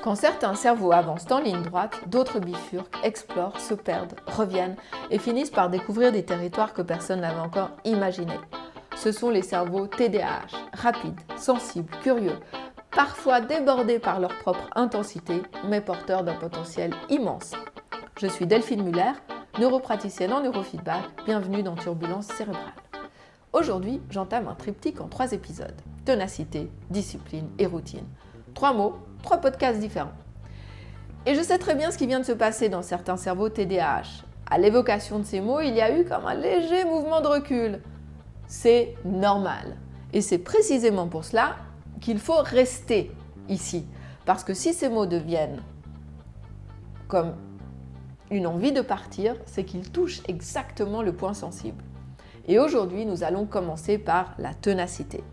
Quand certains cerveaux avancent en ligne droite, d'autres bifurquent, explorent, se perdent, reviennent et finissent par découvrir des territoires que personne n'avait encore imaginés. Ce sont les cerveaux TDAH, rapides, sensibles, curieux, parfois débordés par leur propre intensité, mais porteurs d'un potentiel immense. Je suis Delphine Muller, neuropraticienne en neurofeedback, bienvenue dans Turbulence cérébrale. Aujourd'hui, j'entame un triptyque en 3 épisodes. Ténacité, discipline et routine. 3 mots, 3 podcasts différents. Et je sais très bien ce qui vient de se passer dans certains cerveaux TDAH. À l'évocation de ces mots, il y a eu comme un léger mouvement de recul. C'est normal. Et c'est précisément pour cela qu'il faut rester ici. Parce que si ces mots deviennent comme une envie de partir, c'est qu'ils touchent exactement le point sensible. Et aujourd'hui, nous allons commencer par la ténacité.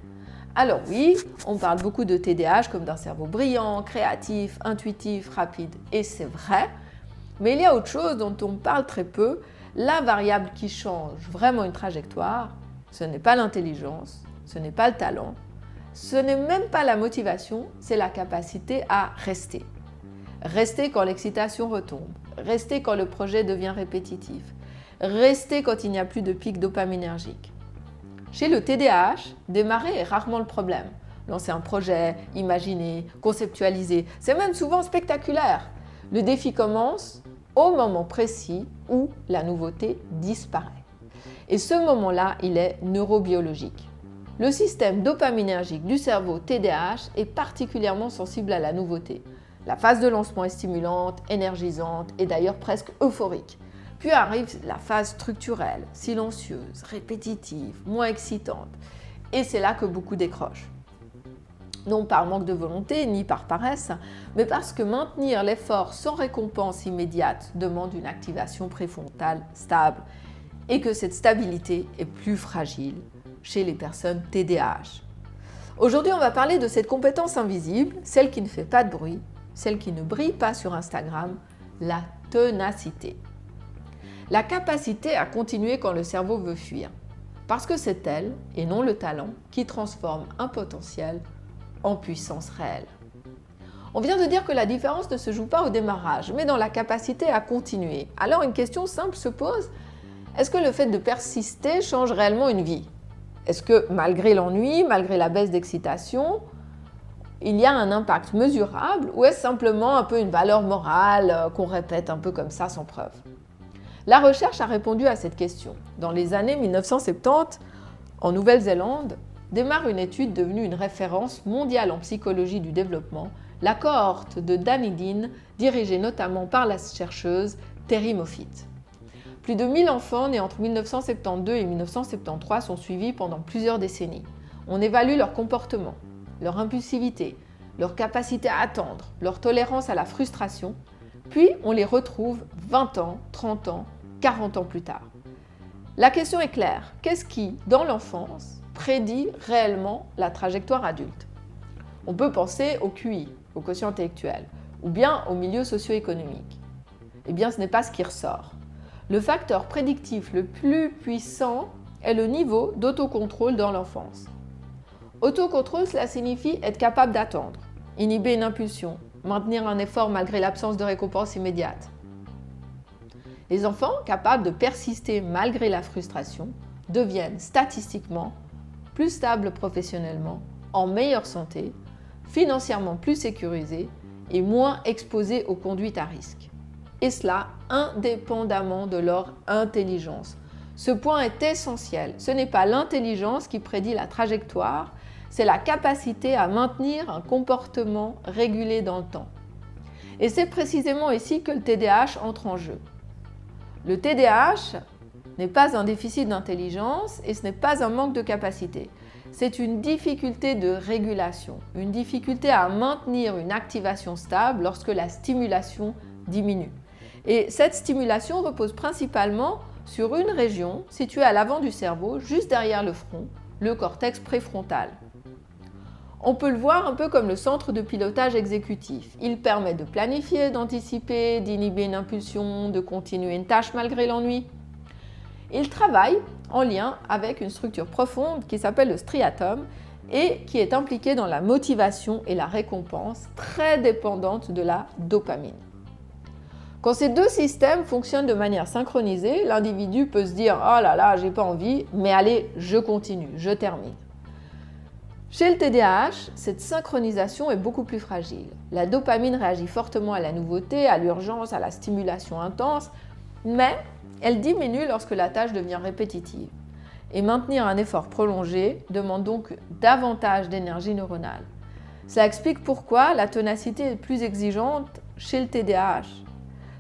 Alors oui, on parle beaucoup de TDAH comme d'un cerveau brillant, créatif, intuitif, rapide, et c'est vrai, mais il y a autre chose dont on parle très peu. La variable qui change vraiment une trajectoire, ce n'est pas l'intelligence, ce n'est pas le talent, ce n'est même pas la motivation, c'est la capacité à rester. Rester quand l'excitation retombe, rester quand le projet devient répétitif, rester quand il n'y a plus de pic dopaminergique. Chez le TDAH, démarrer est rarement le problème. Lancer un projet, imaginer, conceptualiser, c'est même souvent spectaculaire. Le défi commence au moment précis où la nouveauté disparaît. Et ce moment-là, il est neurobiologique. Le système dopaminergique du cerveau TDAH est particulièrement sensible à la nouveauté. La phase de lancement est stimulante, énergisante et d'ailleurs presque euphorique. Puis arrive la phase structurelle, silencieuse, répétitive, moins excitante. Et c'est là que beaucoup décrochent. Non par manque de volonté, ni par paresse, mais parce que maintenir l'effort sans récompense immédiate demande une activation préfrontale stable et que cette stabilité est plus fragile chez les personnes TDAH. Aujourd'hui, on va parler de cette compétence invisible, celle qui ne fait pas de bruit, celle qui ne brille pas sur Instagram, la ténacité. La capacité à continuer quand le cerveau veut fuir. Parce que c'est elle, et non le talent, qui transforme un potentiel en puissance réelle. On vient de dire que la différence ne se joue pas au démarrage, mais dans la capacité à continuer. Alors une question simple se pose, est-ce que le fait de persister change réellement une vie ? Est-ce que malgré l'ennui, malgré la baisse d'excitation, il y a un impact mesurable ou est-ce simplement un peu une valeur morale qu'on répète un peu comme ça sans preuve ? La recherche a répondu à cette question. Dans les années 1970, en Nouvelle-Zélande, démarre une étude devenue une référence mondiale en psychologie du développement, la cohorte de Dunedin, dirigée notamment par la chercheuse Terry Moffitt. Plus de 1000 enfants nés entre 1972 et 1973 sont suivis pendant plusieurs décennies. On évalue leur comportement, leur impulsivité, leur capacité à attendre, leur tolérance à la frustration, puis on les retrouve 20 ans, 30 ans, 40 ans plus tard. La question est claire, qu'est-ce qui, dans l'enfance, prédit réellement la trajectoire adulte ? On peut penser au QI, au quotient intellectuel, ou bien au milieu socio-économique. Eh bien, ce n'est pas ce qui ressort. Le facteur prédictif le plus puissant est le niveau d'autocontrôle dans l'enfance. Autocontrôle, cela signifie être capable d'attendre, inhiber une impulsion, maintenir un effort malgré l'absence de récompense immédiate. Les enfants capables de persister malgré la frustration deviennent statistiquement plus stables professionnellement, en meilleure santé, financièrement plus sécurisés et moins exposés aux conduites à risque. Et cela indépendamment de leur intelligence. Ce point est essentiel. Ce n'est pas l'intelligence qui prédit la trajectoire, c'est la capacité à maintenir un comportement régulé dans le temps. Et c'est précisément ici que le TDAH entre en jeu. Le TDAH n'est pas un déficit d'intelligence et ce n'est pas un manque de capacité. C'est une difficulté de régulation, une difficulté à maintenir une activation stable lorsque la stimulation diminue. Et cette stimulation repose principalement sur une région située à l'avant du cerveau, juste derrière le front, le cortex préfrontal. On peut le voir un peu comme le centre de pilotage exécutif. Il permet de planifier, d'anticiper, d'inhiber une impulsion, de continuer une tâche malgré l'ennui. Il travaille en lien avec une structure profonde qui s'appelle le striatum et qui est impliqué dans la motivation et la récompense, très dépendante de la dopamine. Quand ces deux systèmes fonctionnent de manière synchronisée, l'individu peut se dire « Oh là là, j'ai pas envie, mais allez, je continue, je termine ». Chez le TDAH, cette synchronisation est beaucoup plus fragile. La dopamine réagit fortement à la nouveauté, à l'urgence, à la stimulation intense, mais elle diminue lorsque la tâche devient répétitive. Et maintenir un effort prolongé demande donc davantage d'énergie neuronale. Ça explique pourquoi la ténacité est plus exigeante chez le TDAH.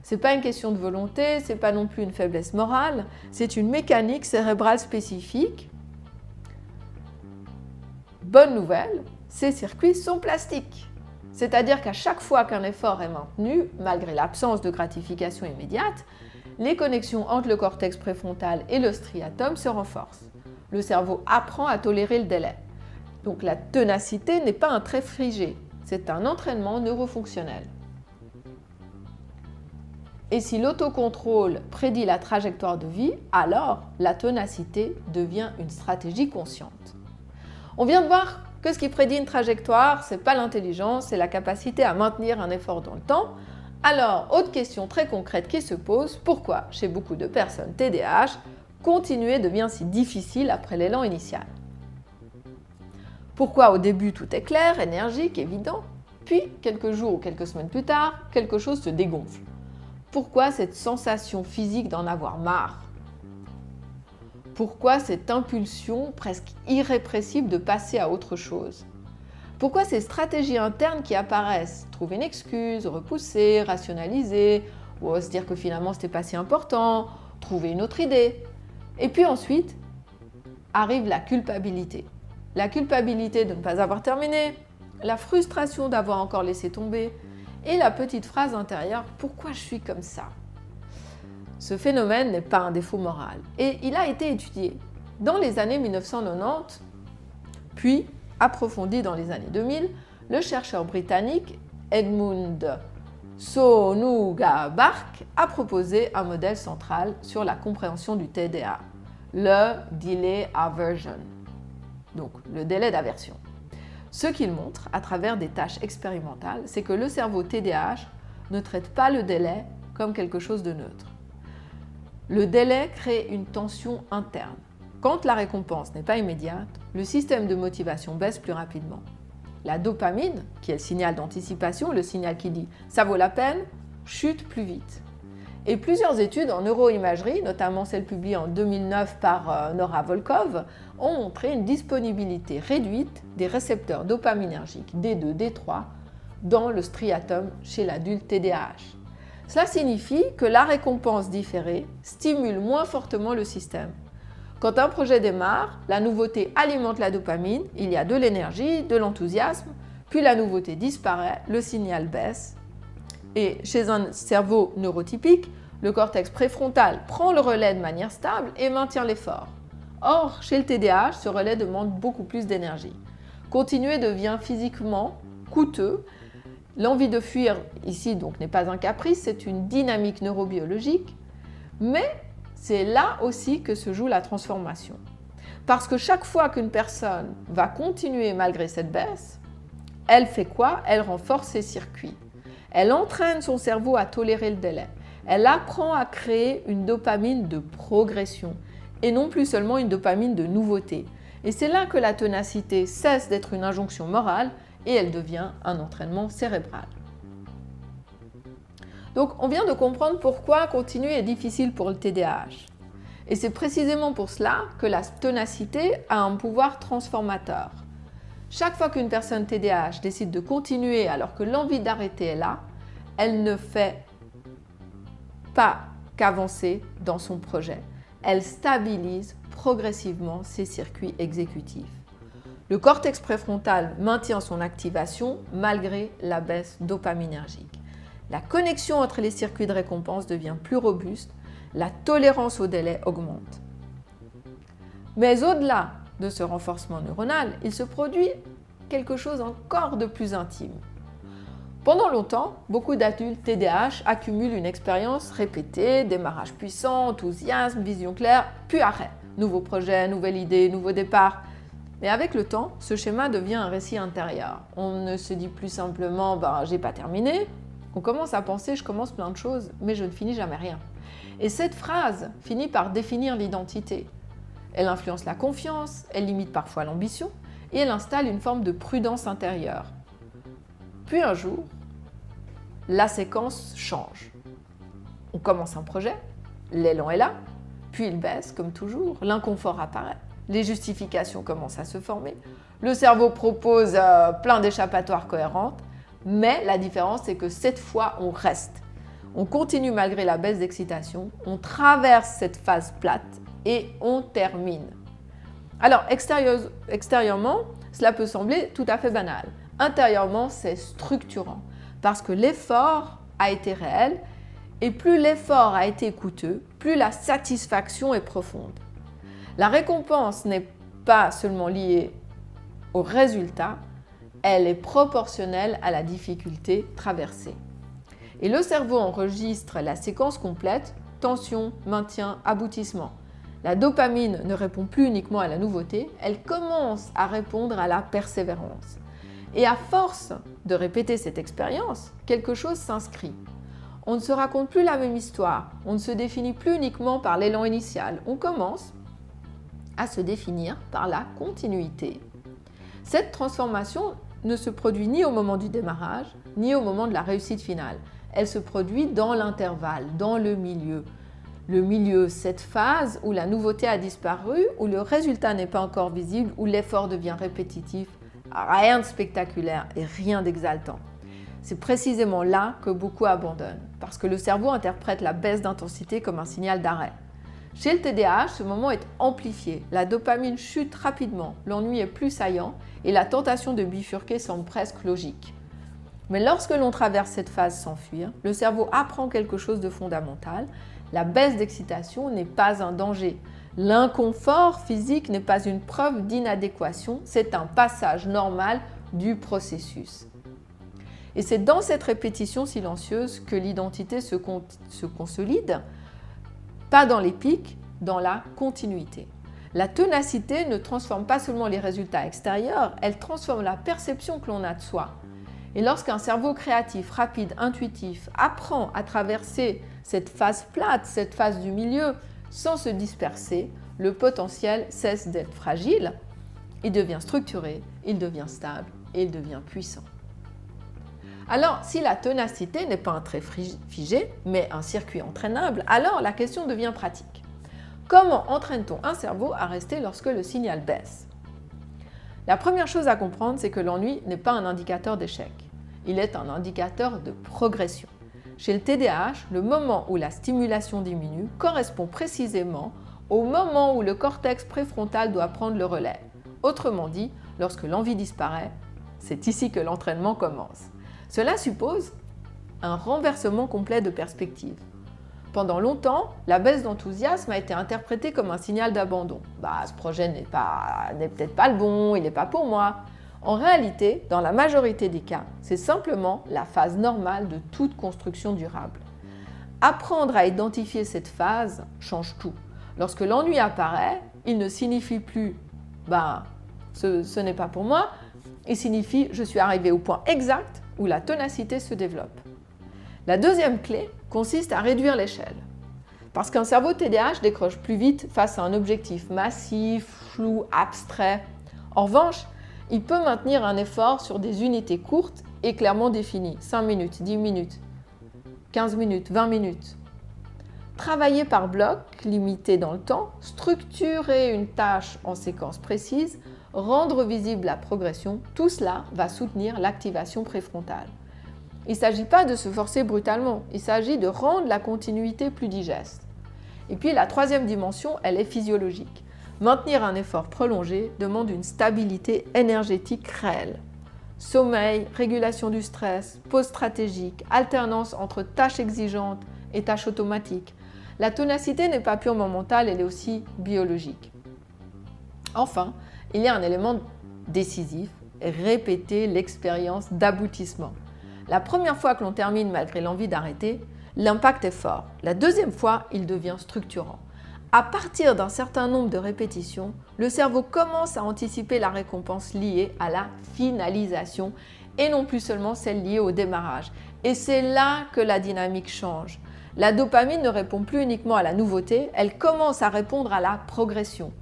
Ce n'est pas une question de volonté, ce n'est pas non plus une faiblesse morale, c'est une mécanique cérébrale spécifique. Bonne nouvelle, ces circuits sont plastiques. C'est-à-dire qu'à chaque fois qu'un effort est maintenu, malgré l'absence de gratification immédiate, les connexions entre le cortex préfrontal et le striatum se renforcent. Le cerveau apprend à tolérer le délai. Donc la ténacité n'est pas un trait figé, c'est un entraînement neurofonctionnel. Et si l'autocontrôle prédit la trajectoire de vie, alors la ténacité devient une stratégie consciente. On vient de voir que ce qui prédit une trajectoire, ce n'est pas l'intelligence, c'est la capacité à maintenir un effort dans le temps. Alors, autre question très concrète qui se pose, pourquoi chez beaucoup de personnes TDAH, continuer devient si difficile après l'élan initial? Pourquoi au début tout est clair, énergique, évident, puis quelques jours ou quelques semaines plus tard, quelque chose se dégonfle? Pourquoi cette sensation physique d'en avoir marre? Pourquoi cette impulsion presque irrépressible de passer à autre chose? Pourquoi ces stratégies internes qui apparaissent? Trouver une excuse, repousser, rationaliser, ou se dire que finalement c'était pas si important, trouver une autre idée. Et puis ensuite arrive la culpabilité. La culpabilité de ne pas avoir terminé, la frustration d'avoir encore laissé tomber, et la petite phrase intérieure « Pourquoi je suis comme ça ?» Ce phénomène n'est pas un défaut moral et il a été étudié dans les années 1990, puis approfondi dans les années 2000. Le chercheur britannique Edmund Sonuga-Barke a proposé un modèle central sur la compréhension du TDA, le delay aversion, donc le délai d'aversion. Ce qu'il montre à travers des tâches expérimentales, c'est que le cerveau TDAH ne traite pas le délai comme quelque chose de neutre. Le délai crée une tension interne. Quand la récompense n'est pas immédiate, le système de motivation baisse plus rapidement. La dopamine, qui est le signal d'anticipation, le signal qui dit « ça vaut la peine », chute plus vite. Et plusieurs études en neuroimagerie, notamment celle publiée en 2009 par Nora Volkov, ont montré une disponibilité réduite des récepteurs dopaminergiques D2, D3 dans le striatum chez l'adulte TDAH. Cela signifie que la récompense différée stimule moins fortement le système. Quand un projet démarre, la nouveauté alimente la dopamine, il y a de l'énergie, de l'enthousiasme, puis la nouveauté disparaît, le signal baisse. Et chez un cerveau neurotypique, le cortex préfrontal prend le relais de manière stable et maintient l'effort. Or, chez le TDAH, ce relais demande beaucoup plus d'énergie. Continuer devient physiquement coûteux. L'envie de fuir ici donc n'est pas un caprice, c'est une dynamique neurobiologique, mais c'est là aussi que se joue la transformation. Parce que chaque fois qu'une personne va continuer malgré cette baisse, elle fait quoi? Elle renforce ses circuits. Elle entraîne son cerveau à tolérer le délai. Elle apprend à créer une dopamine de progression et non plus seulement une dopamine de nouveauté. Et c'est là que la ténacité cesse d'être une injonction morale et elle devient un entraînement cérébral. Donc on vient de comprendre pourquoi continuer est difficile pour le TDAH. Et c'est précisément pour cela que la ténacité a un pouvoir transformateur. Chaque fois qu'une personne TDAH décide de continuer alors que l'envie d'arrêter est là, elle ne fait pas qu'avancer dans son projet. Elle stabilise progressivement ses circuits exécutifs. Le cortex préfrontal maintient son activation malgré la baisse dopaminergique. La connexion entre les circuits de récompense devient plus robuste, la tolérance au délai augmente. Mais au-delà de ce renforcement neuronal, il se produit quelque chose encore de plus intime. Pendant longtemps, beaucoup d'adultes TDAH accumulent une expérience répétée, démarrage puissant, enthousiasme, vision claire, puis arrêt. Nouveau projet, nouvelle idée, nouveau départ. Mais avec le temps, ce schéma devient un récit intérieur. On ne se dit plus simplement « j'ai pas terminé », on commence à penser « je commence plein de choses, mais je ne finis jamais rien ». Et cette phrase finit par définir l'identité. Elle influence la confiance, elle limite parfois l'ambition, et elle installe une forme de prudence intérieure. Puis un jour, la séquence change. On commence un projet, l'élan est là, puis il baisse comme toujours, l'inconfort apparaît, les justifications commencent à se former, le cerveau propose plein d'échappatoires cohérentes, mais la différence c'est que cette fois on reste. On continue malgré la baisse d'excitation, on traverse cette phase plate et on termine. Alors extérieurement, cela peut sembler tout à fait banal. Intérieurement, c'est structurant parce que l'effort a été réel et plus l'effort a été coûteux, plus la satisfaction est profonde. La récompense n'est pas seulement liée au résultat, elle est proportionnelle à la difficulté traversée. Et le cerveau enregistre la séquence complète, tension, maintien, aboutissement. La dopamine ne répond plus uniquement à la nouveauté, elle commence à répondre à la persévérance. Et à force de répéter cette expérience, quelque chose s'inscrit. On ne se raconte plus la même histoire, on ne se définit plus uniquement par l'élan initial, on commence à se définir par la continuité. Cette transformation ne se produit ni au moment du démarrage, ni au moment de la réussite finale. Elle se produit dans l'intervalle, dans le milieu. Le milieu, cette phase où la nouveauté a disparu, où le résultat n'est pas encore visible, où l'effort devient répétitif, rien de spectaculaire et rien d'exaltant. C'est précisément là que beaucoup abandonnent, parce que le cerveau interprète la baisse d'intensité comme un signal d'arrêt. Chez le TDAH, ce moment est amplifié, la dopamine chute rapidement, l'ennui est plus saillant et la tentation de bifurquer semble presque logique. Mais lorsque l'on traverse cette phase sans fuir, le cerveau apprend quelque chose de fondamental. La baisse d'excitation n'est pas un danger. L'inconfort physique n'est pas une preuve d'inadéquation, c'est un passage normal du processus. Et c'est dans cette répétition silencieuse que l'identité se consolide, pas dans les pics, dans la continuité. La ténacité ne transforme pas seulement les résultats extérieurs, elle transforme la perception que l'on a de soi. Et lorsqu'un cerveau créatif, rapide, intuitif apprend à traverser cette phase plate, cette phase du milieu, sans se disperser, le potentiel cesse d'être fragile, il devient structuré, il devient stable et il devient puissant. Alors, si la ténacité n'est pas un trait figé, mais un circuit entraînable, alors la question devient pratique. Comment entraîne-t-on un cerveau à rester lorsque le signal baisse ? La première chose à comprendre, c'est que l'ennui n'est pas un indicateur d'échec. Il est un indicateur de progression. Chez le TDAH, le moment où la stimulation diminue correspond précisément au moment où le cortex préfrontal doit prendre le relais. Autrement dit, lorsque l'envie disparaît, c'est ici que l'entraînement commence. Cela suppose un renversement complet de perspective. Pendant longtemps, la baisse d'enthousiasme a été interprétée comme un signal d'abandon. Ce projet n'est peut-être pas le bon, il n'est pas pour moi. En réalité, dans la majorité des cas, c'est simplement la phase normale de toute construction durable. Apprendre à identifier cette phase change tout. Lorsque l'ennui apparaît, il ne signifie plus ce n'est pas pour moi, il signifie je suis arrivé au point exact où la ténacité se développe. La deuxième clé consiste à réduire l'échelle. Parce qu'un cerveau TDAH décroche plus vite face à un objectif massif, flou, abstrait. En revanche, il peut maintenir un effort sur des unités courtes et clairement définies, 5 minutes, 10 minutes, 15 minutes, 20 minutes. Travailler par bloc, limité dans le temps, structurer une tâche en séquence précise, rendre visible la progression, tout cela va soutenir l'activation préfrontale. Il ne s'agit pas de se forcer brutalement, il s'agit de rendre la continuité plus digeste. Et puis la troisième dimension, elle est physiologique. Maintenir un effort prolongé demande une stabilité énergétique réelle. Sommeil, régulation du stress, pause stratégique, alternance entre tâches exigeantes et tâches automatiques. La ténacité n'est pas purement mentale, elle est aussi biologique. Enfin, il y a un élément décisif, répéter l'expérience d'aboutissement. La première fois que l'on termine malgré l'envie d'arrêter, l'impact est fort. La deuxième fois, il devient structurant. À partir d'un certain nombre de répétitions, le cerveau commence à anticiper la récompense liée à la finalisation et non plus seulement celle liée au démarrage. Et c'est là que la dynamique change. La dopamine ne répond plus uniquement à la nouveauté, elle commence à répondre à la progression.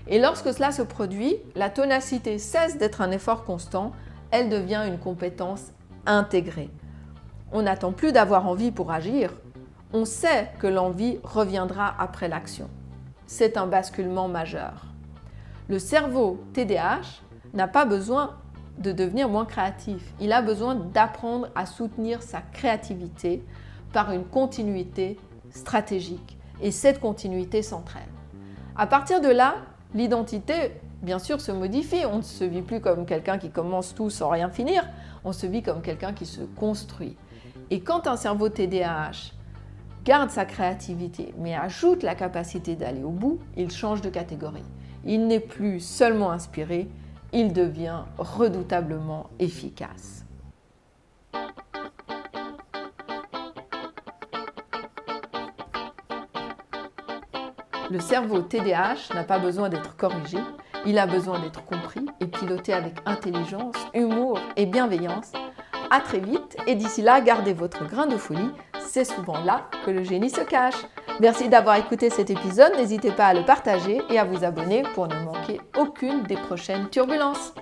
Et lorsque cela se produit, la ténacité cesse d'être un effort constant, elle devient une compétence intégrée. On n'attend plus d'avoir envie pour agir, on sait que l'envie reviendra après l'action. C'est un basculement majeur. Le cerveau TDAH n'a pas besoin de devenir moins créatif, il a besoin d'apprendre à soutenir sa créativité par une continuité stratégique. Et cette continuité s'entraîne. À partir de là, l'identité, bien sûr, se modifie. On ne se vit plus comme quelqu'un qui commence tout sans rien finir. On se vit comme quelqu'un qui se construit. Et quand un cerveau TDAH garde sa créativité, mais ajoute la capacité d'aller au bout, il change de catégorie. Il n'est plus seulement inspiré, il devient redoutablement efficace. Le cerveau TDAH n'a pas besoin d'être corrigé, il a besoin d'être compris et piloté avec intelligence, humour et bienveillance. À très vite et d'ici là, gardez votre grain de folie, c'est souvent là que le génie se cache. Merci d'avoir écouté cet épisode, n'hésitez pas à le partager et à vous abonner pour ne manquer aucune des prochaines turbulences.